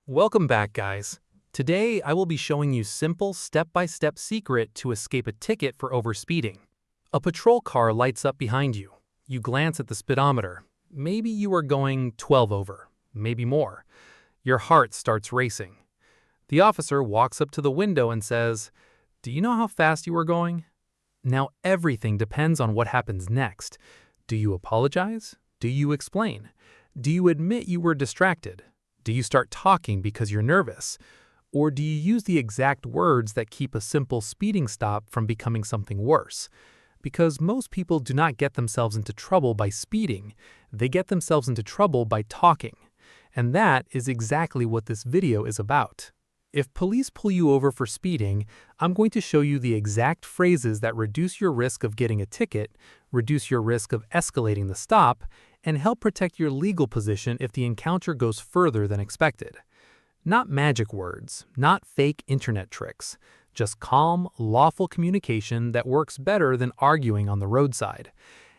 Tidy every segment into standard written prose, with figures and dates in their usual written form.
Welcome back, guys. Today, I will be showing you simple step-by-step secret to escape a ticket for overspeeding. A patrol car lights up behind you. You glance at the speedometer. Maybe you are going 12 over, maybe more. Your heart starts racing. The officer walks up to the window and says, "Do you know how fast you were going?" Now everything depends on what happens next. Do you apologize? Do you explain? Do you admit you were distracted? Do you start talking because you're nervous? Or do you use the exact words that keep a simple speeding stop from becoming something worse? Because most people do not get themselves into trouble by speeding, they get themselves into trouble by talking. And that is exactly what this video is about. If police pull you over for speeding, I'm going to show you the exact phrases that reduce your risk of getting a ticket, reduce your risk of escalating the stop, and help protect your legal position if the encounter goes further than expected. Not magic words, not fake internet tricks, just calm, lawful communication that works better than arguing on the roadside.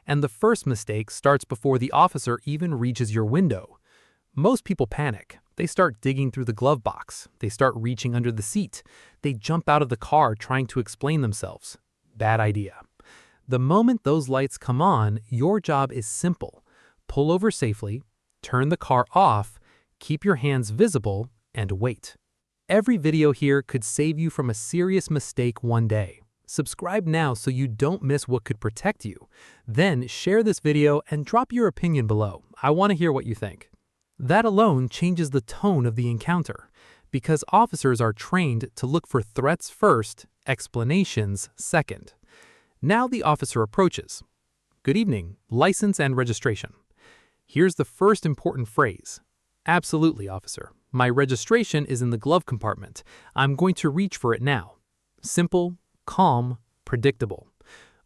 And the first mistake starts before the officer even reaches your window. Most people panic. They start digging through the glove box. They start reaching under the seat. They jump out of the car trying to explain themselves. Bad idea. The moment those lights come on, your job is simple. Pull over safely, turn the car off, keep your hands visible, and wait. Every video here could save you from a serious mistake one day. Subscribe now so you don't miss what could protect you. Then share this video and drop your opinion below. I want to hear what you think. That alone changes the tone of the encounter, because officers are trained to look for threats first, explanations second. Now the officer approaches. "Good evening, license and registration." Here's the first important phrase. "Absolutely, officer. My registration is in the glove compartment. I'm going to reach for it now." Simple, calm, predictable.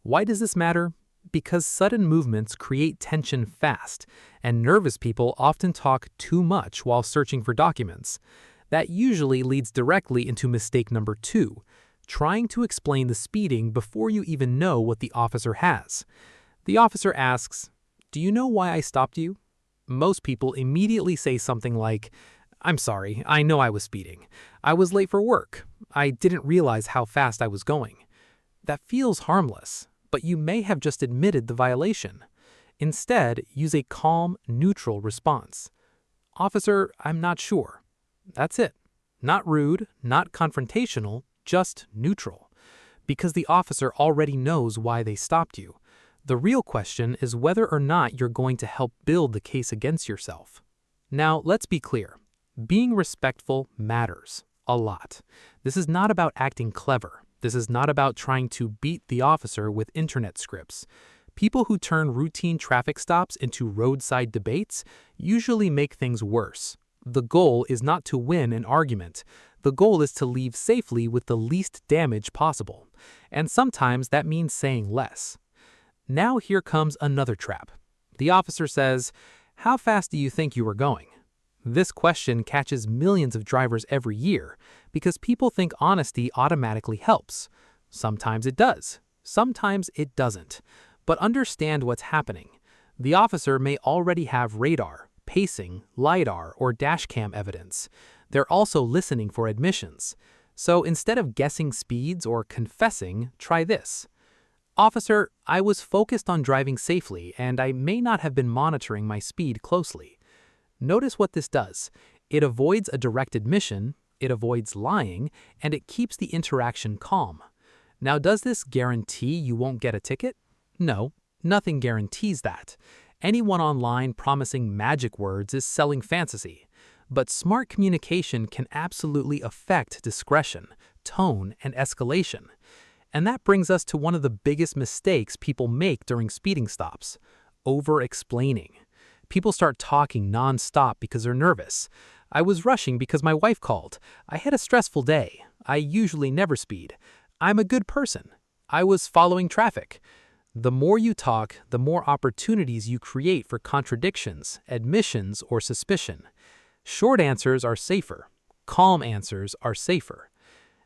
Why does this matter? Because sudden movements create tension fast, and nervous people often talk too much while searching for documents. That usually leads directly into mistake number 2, trying to explain the speeding before you even know what the officer has. The officer asks, "Do you know why I stopped you?" Most people immediately say something like, "I'm sorry, I know I was speeding. I was late for work. I didn't realize how fast I was going." That feels harmless, but you may have just admitted the violation. Instead, use a calm, neutral response. "Officer, I'm not sure." That's it. Not rude, not confrontational, just neutral. Because the officer already knows why they stopped you. The real question is whether or not you're going to help build the case against yourself. Now, let's be clear. Being respectful matters a lot. This is not about acting clever. This is not about trying to beat the officer with internet scripts. People who turn routine traffic stops into roadside debates usually make things worse. The goal is not to win an argument. The goal is to leave safely with the least damage possible. And sometimes that means saying less. Now here comes another trap. The officer says, "How fast do you think you were going?" This question catches millions of drivers every year because people think honesty automatically helps. Sometimes it does. Sometimes it doesn't. But understand what's happening. The officer may already have radar, pacing, LiDAR, or dashcam evidence. They're also listening for admissions. So instead of guessing speeds or confessing, try this. "Officer, I was focused on driving safely and I may not have been monitoring my speed closely." Notice what this does. It avoids a direct admission, it avoids lying, and it keeps the interaction calm. Now, does this guarantee you won't get a ticket? No, nothing guarantees that. Anyone online promising magic words is selling fantasy. But smart communication can absolutely affect discretion, tone, and escalation. And that brings us to one of the biggest mistakes people make during speeding stops: over-explaining. People start talking non-stop because they're nervous. "I was rushing because my wife called. I had a stressful day. I usually never speed. I'm a good person. I was following traffic." The more you talk, the more opportunities you create for contradictions, admissions, or suspicion. Short answers are safer. Calm answers are safer.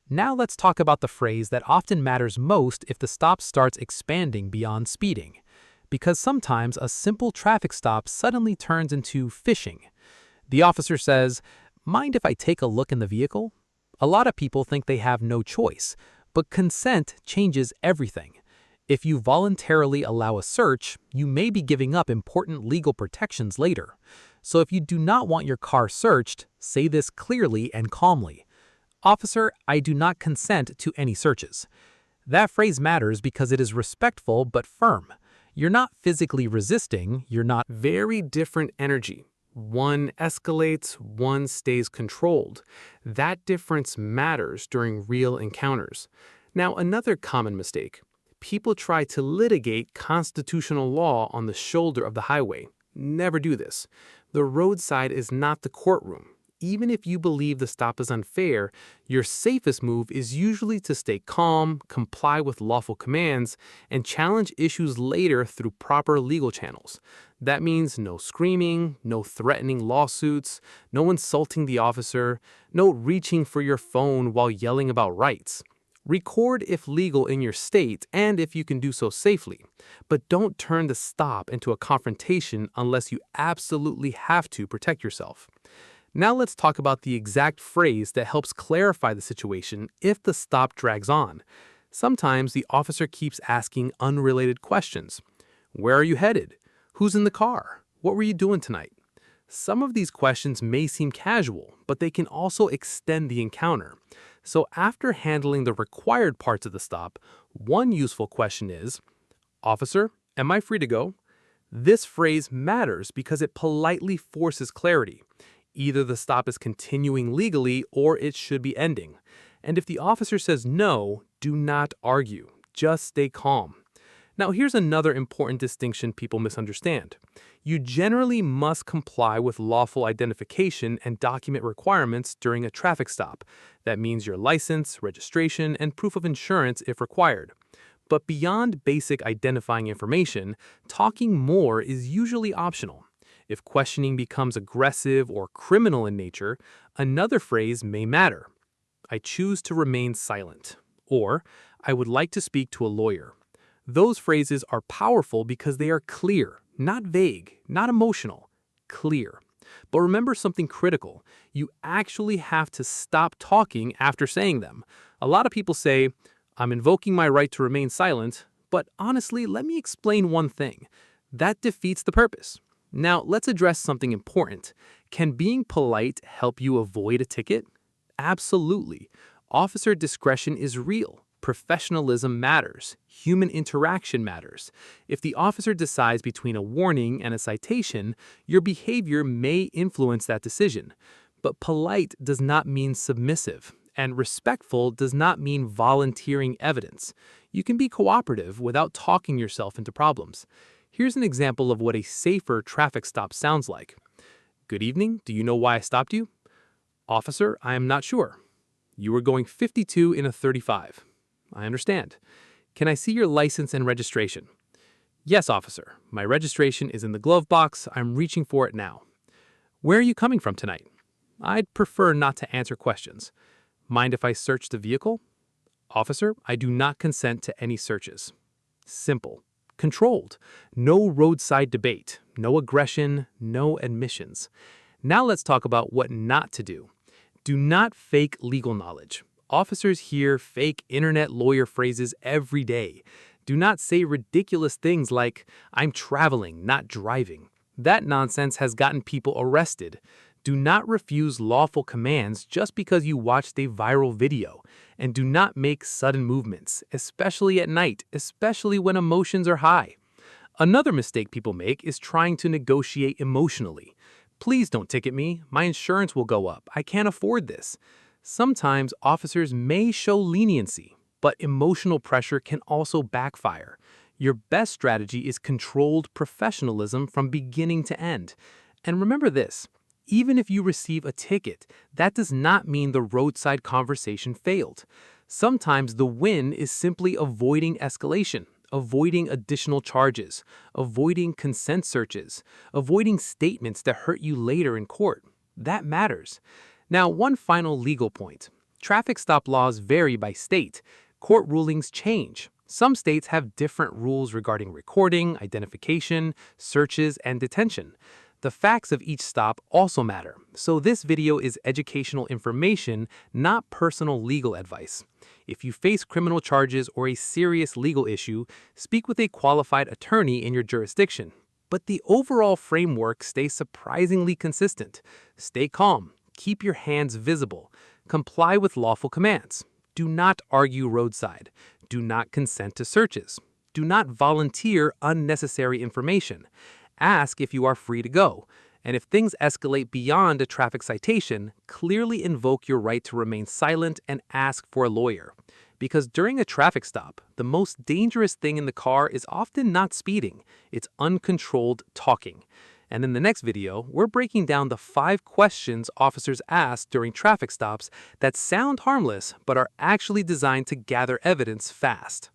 Now let's talk about the phrase that often matters most if the stop starts expanding beyond speeding. Because sometimes a simple traffic stop suddenly turns into fishing. The officer says, Mind if I take a look in the vehicle? A lot of people think they have no choice, but consent changes everything. If you voluntarily allow a search, you may be giving up important legal protections later. So if you do not want your car searched, say this clearly and calmly. Officer, I do not consent to any searches. That phrase matters because it is respectful but firm. You're not physically resisting, you're not. Very different energy. One escalates, one stays controlled. That difference matters during real encounters. Now, another common mistake. People try to litigate constitutional law on the shoulder of the highway. Never do this. The roadside is not the courtroom. Even if you believe the stop is unfair, your safest move is usually to stay calm, comply with lawful commands, and challenge issues later through proper legal channels. That means no screaming, no threatening lawsuits, no insulting the officer, no reaching for your phone while yelling about rights. Record if legal in your state and if you can do so safely, but don't turn the stop into a confrontation unless you absolutely have to protect yourself. Now let's talk about the exact phrase that helps clarify the situation if the stop drags on. Sometimes the officer keeps asking unrelated questions. Where are you headed? Who's in the car? What were you doing tonight? Some of these questions may seem casual, but they can also extend the encounter. So after handling the required parts of the stop, one useful question is, Officer, am I free to go? This phrase matters because it politely forces clarity. Either the stop is continuing legally or it should be ending. And if the officer says no, do not argue. Just stay calm. Now here's another important distinction people misunderstand. You generally must comply with lawful identification and document requirements during a traffic stop. That means your license, registration, and proof of insurance if required. But beyond basic identifying information, talking more is usually optional. If questioning becomes aggressive or criminal in nature, another phrase may matter. I choose to remain silent, or I would like to speak to a lawyer. Those phrases are powerful because they are clear, not vague, not emotional, clear. But remember something critical. You actually have to stop talking after saying them. A lot of people say, I'm invoking my right to remain silent, but honestly, let me explain one thing. That defeats the purpose. Now, let's address something important. Can being polite help you avoid a ticket? Absolutely. Officer discretion is real. Professionalism matters. Human interaction matters. If the officer decides between a warning and a citation, your behavior may influence that decision. But polite does not mean submissive, and respectful does not mean volunteering evidence. You can be cooperative without talking yourself into problems. Here's an example of what a safer traffic stop sounds like. Good evening, do you know why I stopped you? Officer, I am not sure. You were going 52 in a 35. I understand. Can I see your license and registration? Yes, officer. My registration is in the glove box. I'm reaching for it now. Where are you coming from tonight? I'd prefer not to answer questions. Mind if I search the vehicle? Officer, I do not consent to any searches. Simple. Controlled. No roadside debate. No aggression. No admissions. Now let's talk about what not to do. Do not fake legal knowledge. Officers hear fake internet lawyer phrases every day. Do not say ridiculous things like, I'm traveling, not driving. That nonsense has gotten people arrested. Do not refuse lawful commands just because you watched a viral video. And do not make sudden movements, especially at night, especially when emotions are high. Another mistake people make is trying to negotiate emotionally. Please don't ticket me. My insurance will go up. I can't afford this. Sometimes officers may show leniency, but emotional pressure can also backfire. Your best strategy is controlled professionalism from beginning to end. And remember this, even if you receive a ticket, that does not mean the roadside conversation failed. Sometimes the win is simply avoiding escalation, avoiding additional charges, avoiding consent searches, avoiding statements that hurt you later in court. That matters. Now, one final legal point. Traffic stop laws vary by state. Court rulings change. Some states have different rules regarding recording, identification, searches, and detention. The facts of each stop also matter, so this video is educational information, not personal legal advice. If you face criminal charges or a serious legal issue, speak with a qualified attorney in your jurisdiction. But the overall framework stays surprisingly consistent. Stay calm, keep your hands visible, comply with lawful commands. Do not argue roadside. Do not consent to searches. Do not volunteer unnecessary information. Ask if you are free to go. And if things escalate beyond a traffic citation, clearly invoke your right to remain silent and ask for a lawyer. Because during a traffic stop, the most dangerous thing in the car is often not speeding, it's uncontrolled talking. And in the next video, we're breaking down the 5 questions officers ask during traffic stops that sound harmless but are actually designed to gather evidence fast.